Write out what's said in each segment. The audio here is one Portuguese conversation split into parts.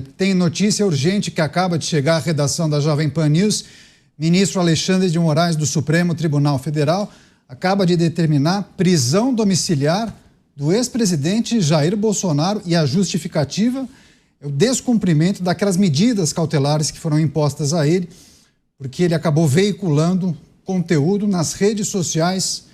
Tem notícia urgente que acaba de chegar à redação da Jovem Pan News. Ministro Alexandre de Moraes, do Supremo Tribunal Federal, acaba de determinar prisão domiciliar do ex-presidente Jair Bolsonaro, e a justificativa é o descumprimento daquelas medidas cautelares que foram impostas a ele, porque ele acabou veiculando conteúdo nas redes sociais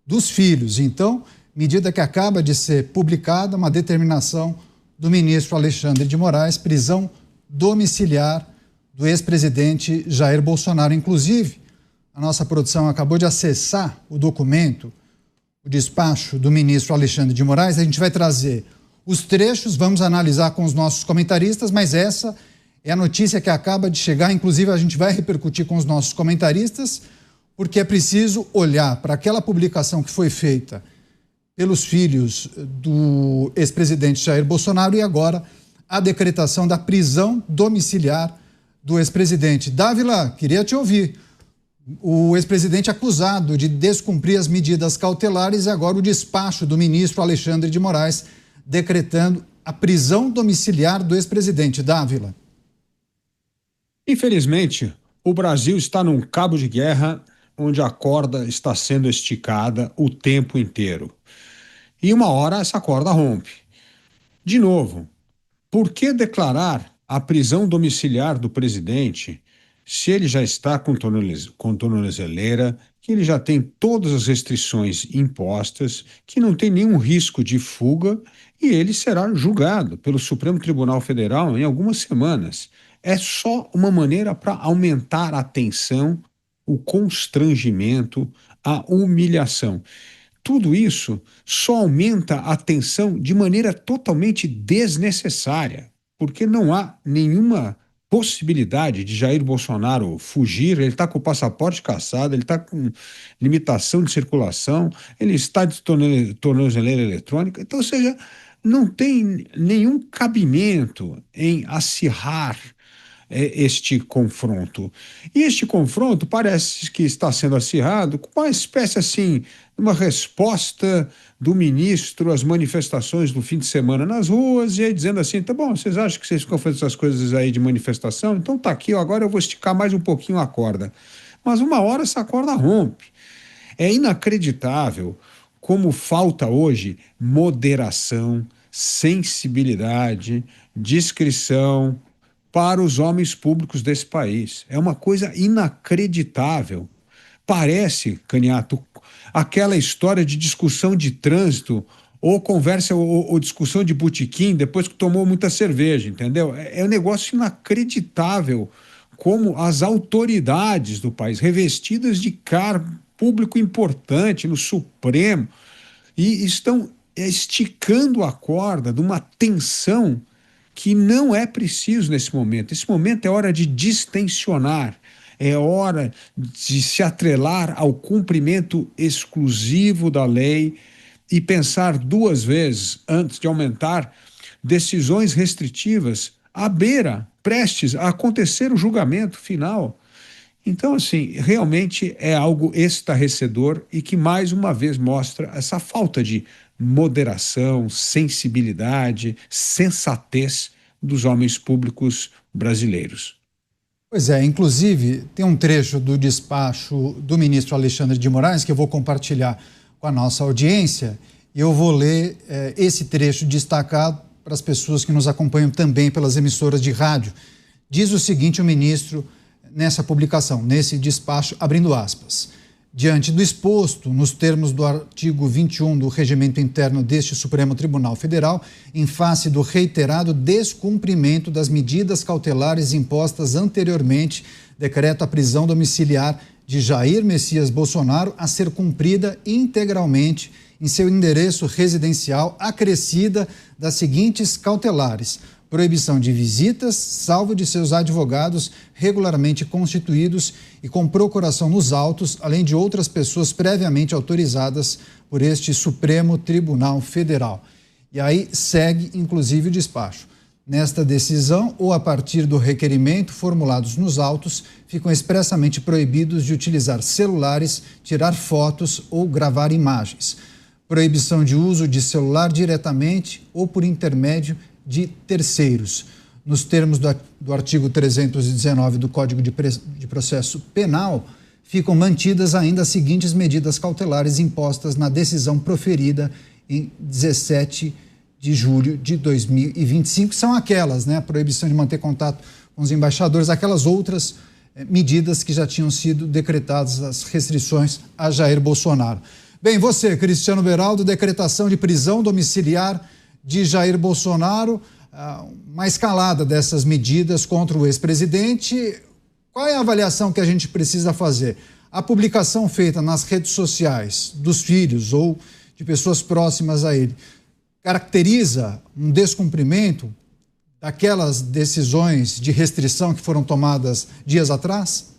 dos filhos. Então, medida que acaba de ser publicada, uma determinação do ministro Alexandre de Moraes, prisão domiciliar do ex-presidente Jair Bolsonaro. Inclusive, a nossa produção acabou de acessar o documento, o despacho do ministro Alexandre de Moraes. A gente vai trazer os trechos, vamos analisar com os nossos comentaristas, mas essa é a notícia que acaba de chegar. Inclusive, a gente vai repercutir com os nossos comentaristas, porque é preciso olhar para aquela publicação que foi feita pelos filhos do ex-presidente Jair Bolsonaro e agora a decretação da prisão domiciliar do ex-presidente. Dávila, queria te ouvir. O ex-presidente acusado de descumprir as medidas cautelares e agora o despacho do ministro Alexandre de Moraes decretando a prisão domiciliar do ex-presidente. Dávila. Infelizmente, o Brasil está num cabo de guerra onde a corda está sendo esticada o tempo inteiro. E uma hora essa corda rompe. De novo, por que declarar a prisão domiciliar do presidente se ele já está com tornozeleira, que ele já tem todas as restrições impostas, que não tem nenhum risco de fuga e ele será julgado pelo Supremo Tribunal Federal em algumas semanas? É só uma maneira para aumentar a tensão, o constrangimento, a humilhação. Tudo isso só aumenta a tensão de maneira totalmente desnecessária, porque não há nenhuma possibilidade de Jair Bolsonaro fugir. Ele está com o passaporte cassado, ele está com limitação de circulação, ele está de tornozeleira eletrônica. Então, ou seja, não tem nenhum cabimento em acirrar este confronto. E este confronto parece que está sendo acirrado com uma espécie assim, uma resposta do ministro às manifestações do fim de semana nas ruas, e aí dizendo assim, tá bom, vocês acham que vocês ficam fazendo essas coisas aí de manifestação? Então tá aqui, agora eu vou esticar mais um pouquinho a corda. Mas uma hora essa corda rompe. É inacreditável como falta hoje moderação, sensibilidade, discrição para os homens públicos desse país. É uma coisa inacreditável. Parece, Caniato, aquela história de discussão de trânsito ou conversa ou discussão de botequim depois que tomou muita cerveja, entendeu? É um negócio inacreditável como as autoridades do país, revestidas de cargo público importante no Supremo, e estão esticando a corda de uma tensão que não é preciso nesse momento. Esse momento é hora de distensionar, é hora de se atrelar ao cumprimento exclusivo da lei e pensar duas vezes antes de aumentar decisões restritivas à beira, prestes a acontecer o julgamento final. Então, assim, realmente é algo estarrecedor e que mais uma vez mostra essa falta de moderação, sensibilidade, sensatez dos homens públicos brasileiros. Pois é, inclusive tem um trecho do despacho do ministro Alexandre de Moraes que eu vou compartilhar com a nossa audiência e eu vou ler esse trecho destacado para as pessoas que nos acompanham também pelas emissoras de rádio. Diz o seguinte o ministro nessa publicação, nesse despacho, abrindo aspas. Diante do exposto, nos termos do artigo 21 do Regimento Interno deste Supremo Tribunal Federal, em face do reiterado descumprimento das medidas cautelares impostas anteriormente, decreto a prisão domiciliar de Jair Messias Bolsonaro a ser cumprida integralmente em seu endereço residencial, acrescida das seguintes cautelares: proibição de visitas, salvo de seus advogados regularmente constituídos e com procuração nos autos, além de outras pessoas previamente autorizadas por este Supremo Tribunal Federal. E aí segue, inclusive, o despacho. Nesta decisão, ou a partir do requerimento formulados nos autos, ficam expressamente proibidos de utilizar celulares, tirar fotos ou gravar imagens. Proibição de uso de celular diretamente ou por intermédio de terceiros. nos termos do artigo 319 do Código de Processo Penal, ficam mantidas ainda as seguintes medidas cautelares impostas na decisão proferida em 17 de julho de 2025. São aquelas, né? A proibição de manter contato com os embaixadores, aquelas outras medidas que já tinham sido decretadas, as restrições a Jair Bolsonaro. Bem, você, Cristiano Beraldo, decretação de prisão domiciliar de Jair Bolsonaro, uma escalada dessas medidas contra o ex-presidente. Qual é a avaliação que a gente precisa fazer? A publicação feita nas redes sociais dos filhos ou de pessoas próximas a ele caracteriza um descumprimento daquelas decisões de restrição que foram tomadas dias atrás?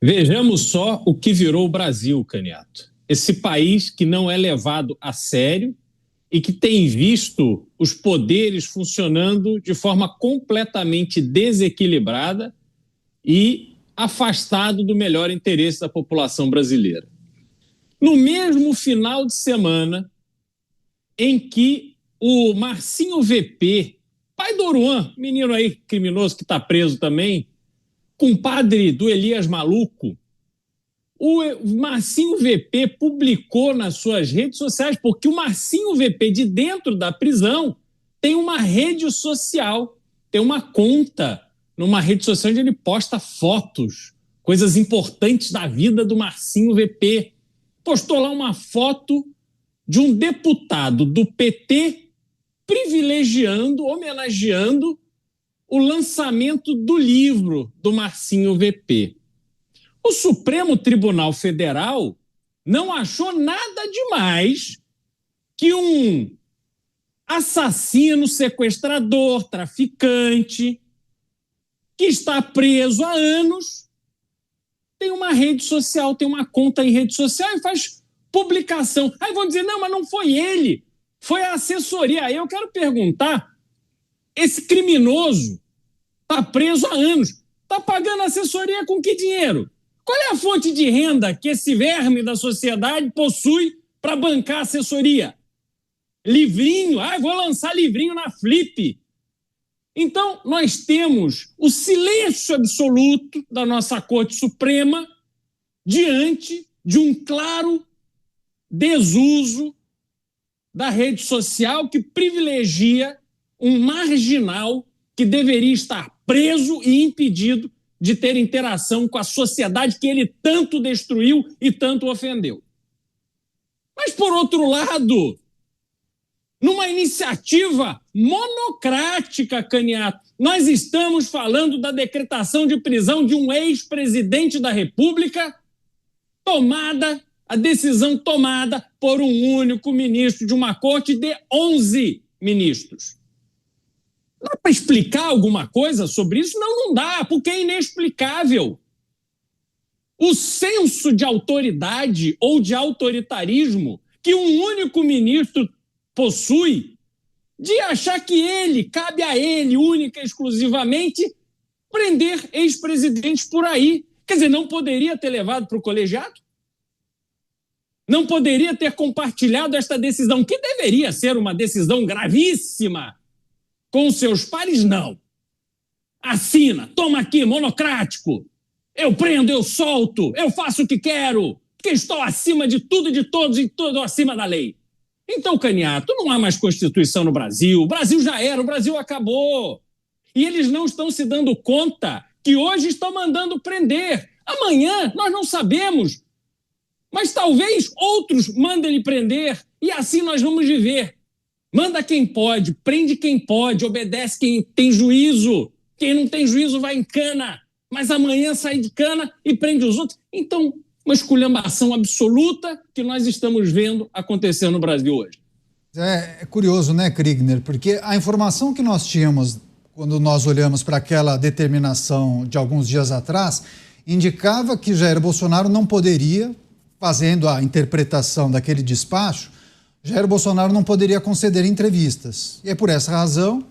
Vejamos só o que virou o Brasil, Caniato. Esse país que não é levado a sério e que tem visto os poderes funcionando de forma completamente desequilibrada e afastado do melhor interesse da população brasileira. No mesmo final de semana em que o Marcinho VP, pai do Oruan, menino aí criminoso que está preso também, compadre do Elias Maluco, o Marcinho VP publicou nas suas redes sociais, porque o Marcinho VP, de dentro da prisão, tem uma rede social, tem uma conta numa rede social onde ele posta fotos, coisas importantes da vida do Marcinho VP. Postou lá uma foto de um deputado do PT privilegiando, homenageando o lançamento do livro do Marcinho VP. O Supremo Tribunal Federal não achou nada demais que um assassino, sequestrador, traficante, que está preso há anos, tem uma rede social, tem uma conta em rede social e faz publicação. Aí vão dizer, não, mas não foi ele, foi a assessoria. Aí eu quero perguntar, esse criminoso está preso há anos, está pagando assessoria com que dinheiro? Qual é a fonte de renda que esse verme da sociedade possui para bancar assessoria? Livrinho, vou lançar livrinho na Flip. Então, nós temos o silêncio absoluto da nossa Corte Suprema diante de um claro desuso da rede social que privilegia um marginal que deveria estar preso e impedido de ter interação com a sociedade que ele tanto destruiu e tanto ofendeu. Mas, por outro lado, numa iniciativa monocrática, Caniato, nós estamos falando da decretação de prisão de um ex-presidente da República, a decisão tomada por um único ministro de uma corte de 11 ministros. Dá para explicar alguma coisa sobre isso? Não dá, porque é inexplicável. O senso de autoridade ou de autoritarismo que um único ministro possui, de achar que cabe a ele, única e exclusivamente, prender ex-presidentes por aí. Quer dizer, não poderia ter levado para o colegiado? Não poderia ter compartilhado esta decisão, que deveria ser uma decisão gravíssima, com seus pares? Não. Assina, toma aqui, monocrático. Eu prendo, eu solto, eu faço o que quero, porque estou acima de tudo e de todos e tudo acima da lei. Então, Caniato, não há mais Constituição no Brasil. O Brasil já era, o Brasil acabou. E eles não estão se dando conta que hoje estão mandando prender. Amanhã nós não sabemos, mas talvez outros mandem ele prender e assim nós vamos viver. Manda quem pode, prende quem pode, obedece quem tem juízo. Quem não tem juízo vai em cana, mas amanhã sai de cana e prende os outros. Então, uma esculhambação absoluta que nós estamos vendo acontecer no Brasil hoje. É curioso, né, Kriegner? Porque a informação que nós tínhamos quando nós olhamos para aquela determinação de alguns dias atrás indicava que Jair Bolsonaro não poderia, fazendo a interpretação daquele despacho, Jair Bolsonaro não poderia conceder entrevistas. E é por essa razão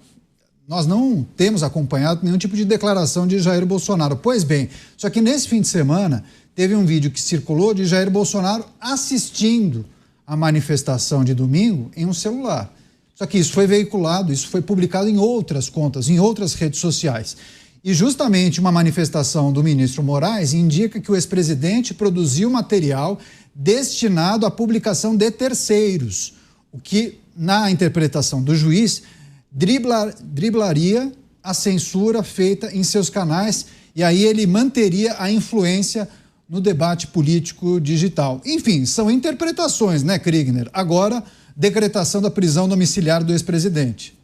nós não temos acompanhado nenhum tipo de declaração de Jair Bolsonaro. Pois bem, só que nesse fim de semana teve um vídeo que circulou de Jair Bolsonaro assistindo a manifestação de domingo em um celular. Só que isso foi veiculado, isso foi publicado em outras contas, em outras redes sociais. E justamente uma manifestação do ministro Moraes indica que o ex-presidente produziu material destinado à publicação de terceiros, o que, na interpretação do juiz, driblaria a censura feita em seus canais, e aí ele manteria a influência no debate político digital. Enfim, são interpretações, né, Kriegner? Agora, decretação da prisão domiciliar do ex-presidente.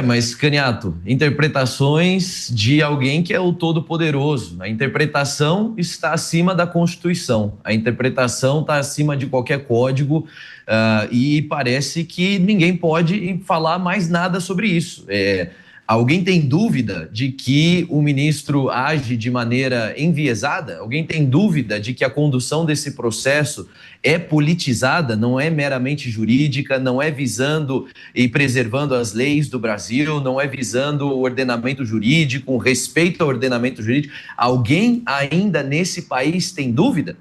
Mas, Caniato, interpretações de alguém que é o todo-poderoso. A interpretação está acima da Constituição. A interpretação está acima de qualquer código e parece que ninguém pode falar mais nada sobre isso. Alguém tem dúvida de que o ministro age de maneira enviesada? Alguém tem dúvida de que a condução desse processo é politizada, não é meramente jurídica, não é visando e preservando as leis do Brasil, não é visando o ordenamento jurídico, o respeito ao ordenamento jurídico? Alguém ainda nesse país tem dúvida?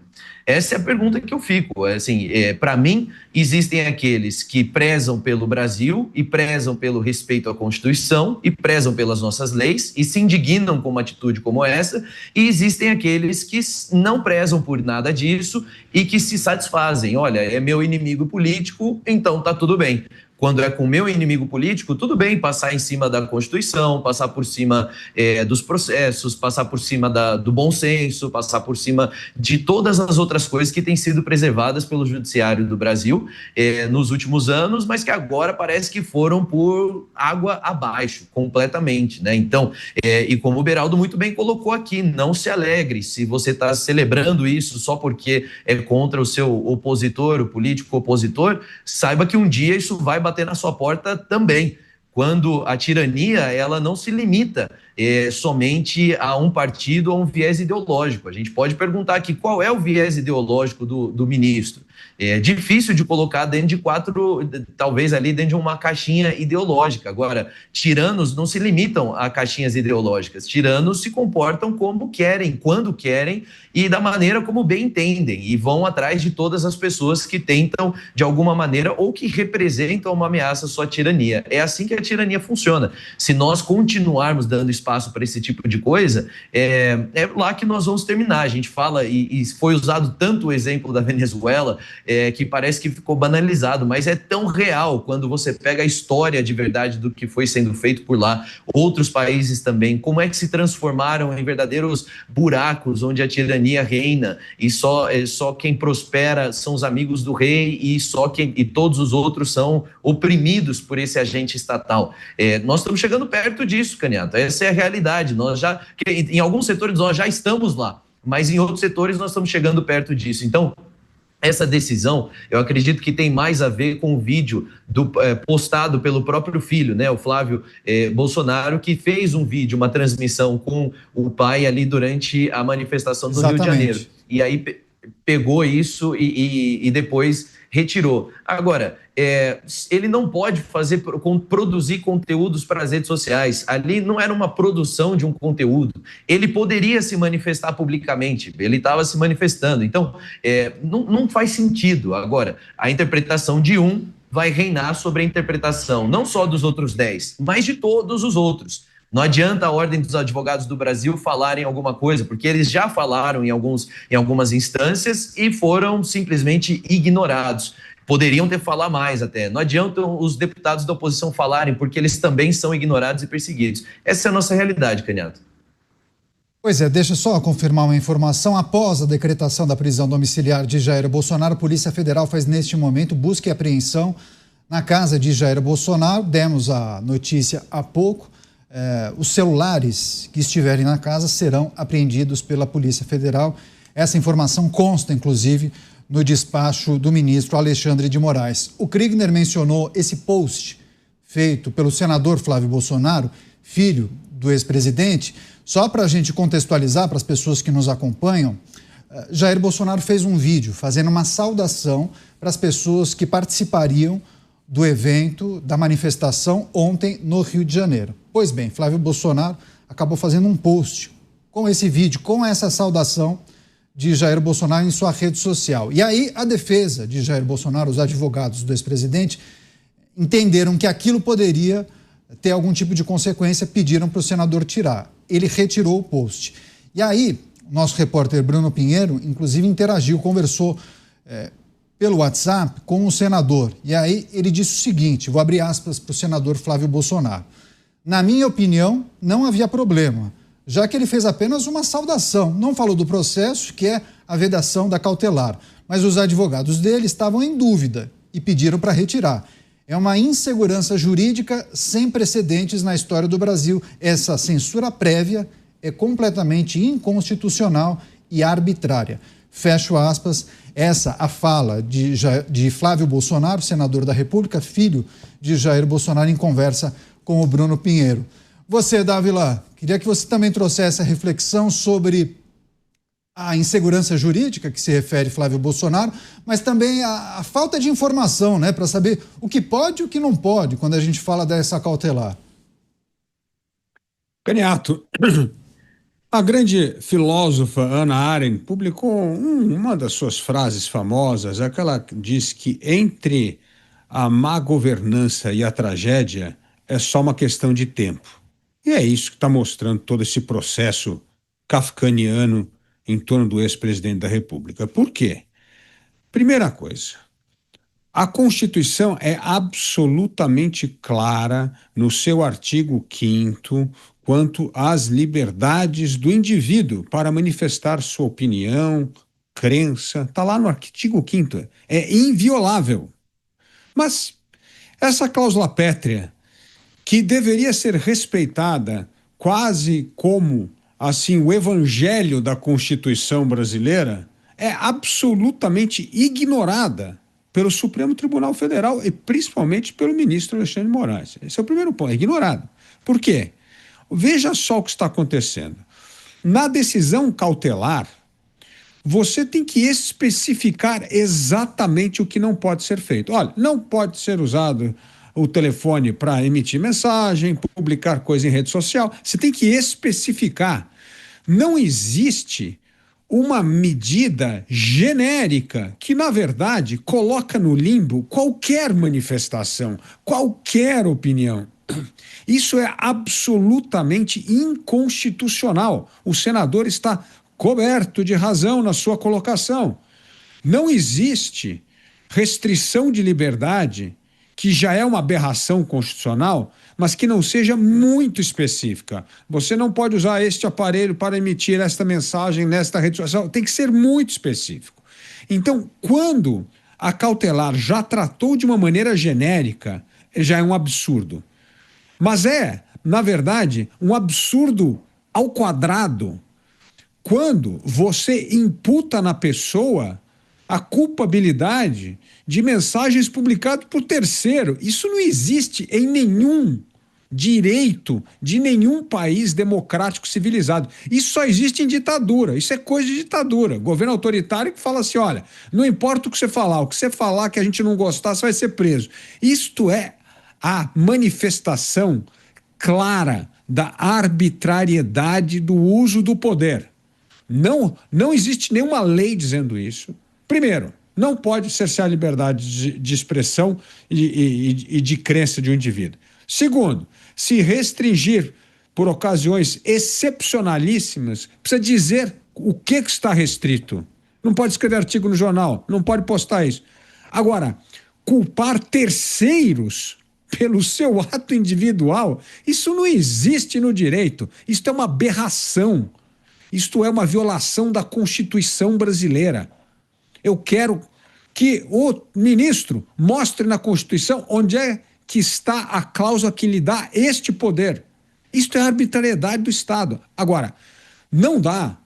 Essa é a pergunta que eu fico. Assim, para mim, existem aqueles que prezam pelo Brasil e prezam pelo respeito à Constituição e prezam pelas nossas leis e se indignam com uma atitude como essa, e existem aqueles que não prezam por nada disso e que se satisfazem. Olha, é meu inimigo político, então tá tudo bem. Quando é com o meu inimigo político, tudo bem passar em cima da Constituição, passar por cima dos processos, passar por cima do bom senso, passar por cima de todas as outras coisas que têm sido preservadas pelo Judiciário do Brasil nos últimos anos, mas que agora parece que foram por água abaixo, completamente, né? Então, e como o Beraldo muito bem colocou aqui, não se alegre se você está celebrando isso só porque é contra o seu opositor, o político opositor, saiba que um dia isso vai bater na sua porta também. Quando a tirania, ela não se limita somente a um partido ou um viés ideológico. A gente pode perguntar aqui qual é o viés ideológico do ministro. É difícil de colocar dentro de talvez ali dentro de uma caixinha ideológica. Agora, tiranos não se limitam a caixinhas ideológicas. Tiranos se comportam como querem, quando querem e da maneira como bem entendem, e vão atrás de todas as pessoas que tentam, de alguma maneira, ou que representam uma ameaça à sua tirania. É assim que a tirania funciona. Se nós continuarmos dando espaço para esse tipo de coisa, é lá que nós vamos terminar. A gente fala, e foi usado tanto o exemplo da Venezuela, que parece que ficou banalizado, mas é tão real quando você pega a história de verdade do que foi sendo feito por lá, outros países também, como é que se transformaram em verdadeiros buracos onde a tirania reina e só quem prospera são os amigos do rei e todos os outros são oprimidos por esse agente estatal. Nós estamos chegando perto disso, Caniato, essa é a realidade. Em alguns setores nós já estamos lá, mas em outros setores nós estamos chegando perto disso. Então, essa decisão, eu acredito que tem mais a ver com o vídeo postado pelo próprio filho, né, o Flávio Bolsonaro, que fez um vídeo, uma transmissão com o pai ali durante a manifestação do Rio de Janeiro. E aí pegou isso e depois retirou. Agora, ele não pode produzir conteúdos para as redes sociais. Ali não era uma produção de um conteúdo. Ele poderia se manifestar publicamente. Ele estava se manifestando. Então, não faz sentido. Agora, a interpretação de um vai reinar sobre a interpretação não só dos outros 10, mas de todos os outros. Não adianta a Ordem dos Advogados do Brasil falarem alguma coisa, porque eles já falaram em algumas instâncias e foram simplesmente ignorados. Poderiam ter falado mais até. Não adianta os deputados da oposição falarem, porque eles também são ignorados e perseguidos. Essa é a nossa realidade, Caniato. Pois é, deixa eu só confirmar uma informação. Após a decretação da prisão domiciliar de Jair Bolsonaro, a Polícia Federal faz neste momento busca e apreensão na casa de Jair Bolsonaro. Demos a notícia há pouco. Os celulares que estiverem na casa serão apreendidos pela Polícia Federal. Essa informação consta, inclusive, no despacho do ministro Alexandre de Moraes. O Kriegner mencionou esse post feito pelo senador Flávio Bolsonaro, filho do ex-presidente. Só para a gente contextualizar para as pessoas que nos acompanham, Jair Bolsonaro fez um vídeo fazendo uma saudação para as pessoas que participariam do evento, da manifestação ontem no Rio de Janeiro. Pois bem, Flávio Bolsonaro acabou fazendo um post com esse vídeo, com essa saudação de Jair Bolsonaro em sua rede social. E aí a defesa de Jair Bolsonaro, os advogados do ex-presidente, entenderam que aquilo poderia ter algum tipo de consequência, pediram para o senador tirar. Ele retirou o post. E aí, o nosso repórter Bruno Pinheiro, inclusive, interagiu, conversou pelo WhatsApp com o senador. E aí ele disse o seguinte, vou abrir aspas para o senador Flávio Bolsonaro. Na minha opinião, não havia problema, já que ele fez apenas uma saudação, não falou do processo, que é a vedação da cautelar. Mas os advogados dele estavam em dúvida e pediram para retirar. É uma insegurança jurídica sem precedentes na história do Brasil. Essa censura prévia é completamente inconstitucional e arbitrária. Fecho aspas. Essa a fala de Flávio Bolsonaro, senador da República, filho de Jair Bolsonaro, em conversa com o Bruno Pinheiro. Você, Dávila, queria que você também trouxesse a reflexão sobre a insegurança jurídica que se refere Flávio Bolsonaro, mas também a falta de informação, né, para saber o que pode e o que não pode quando a gente fala dessa cautelar. Caniato, a grande filósofa Hannah Arendt publicou uma das suas frases famosas, aquela que diz que entre a má governança e a tragédia é só uma questão de tempo. E é isso que está mostrando todo esse processo kafkaniano em torno do ex-presidente da República. Por quê? Primeira coisa, a Constituição é absolutamente clara no seu artigo 5º quanto às liberdades do indivíduo para manifestar sua opinião, crença. Está lá no artigo 5º, é inviolável. Mas essa cláusula pétrea, que deveria ser respeitada quase como assim o evangelho da Constituição brasileira, é absolutamente ignorada pelo Supremo Tribunal Federal e principalmente pelo ministro Alexandre de Moraes. Esse é o primeiro ponto, é ignorado. Por quê? Veja só o que está acontecendo. Na decisão cautelar, você tem que especificar exatamente o que não pode ser feito. Olha, não pode ser usado o telefone para emitir mensagem, publicar coisa em rede social. Você tem que especificar. Não existe uma medida genérica que, na verdade, coloca no limbo qualquer manifestação, qualquer opinião. Isso é absolutamente inconstitucional. O senador está coberto de razão na sua colocação. Não existe restrição de liberdade, que já é uma aberração constitucional, mas que não seja muito específica. Você não pode usar este aparelho para emitir esta mensagem nesta rede social. Tem que ser muito específico. Então, quando a cautelar já tratou de uma maneira genérica, já é um absurdo. Mas é, na verdade, um absurdo ao quadrado quando você imputa na pessoa a culpabilidade de mensagens publicadas por terceiro. Isso não existe em nenhum direito de nenhum país democrático civilizado. Isso só existe em ditadura. Isso é coisa de ditadura. Governo autoritário que fala assim, olha, não importa o que você falar que a gente não gostar, você vai ser preso. Isto é a manifestação clara da arbitrariedade do uso do poder. Não existe nenhuma lei dizendo isso. Primeiro, não pode cercear a liberdade de expressão e de crença de um indivíduo. Segundo, se restringir por ocasiões excepcionalíssimas, precisa dizer o que está restrito. Não pode escrever artigo no jornal, não pode postar isso. Agora, culpar terceiros pelo seu ato individual, isso não existe no direito. Isto é uma aberração. Isto é uma violação da Constituição brasileira. Eu quero que o ministro mostre na Constituição onde é que está a cláusula que lhe dá este poder. Isto é a arbitrariedade do Estado. Agora, não dá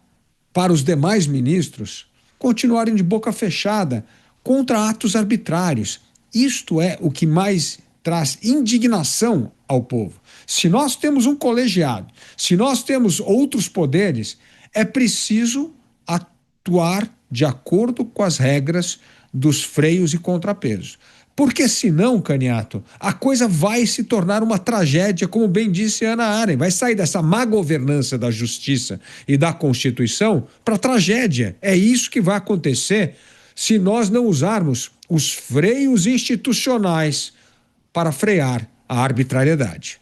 para os demais ministros continuarem de boca fechada contra atos arbitrários. Isto é o que mais traz indignação ao povo. Se nós temos um colegiado, se nós temos outros poderes, é preciso atuar de acordo com as regras dos freios e contrapesos. Porque senão, Caniato, a coisa vai se tornar uma tragédia, como bem disse Ana Arendt. Vai sair dessa má governança da justiça e da Constituição para tragédia. É isso que vai acontecer se nós não usarmos os freios institucionais para frear a arbitrariedade.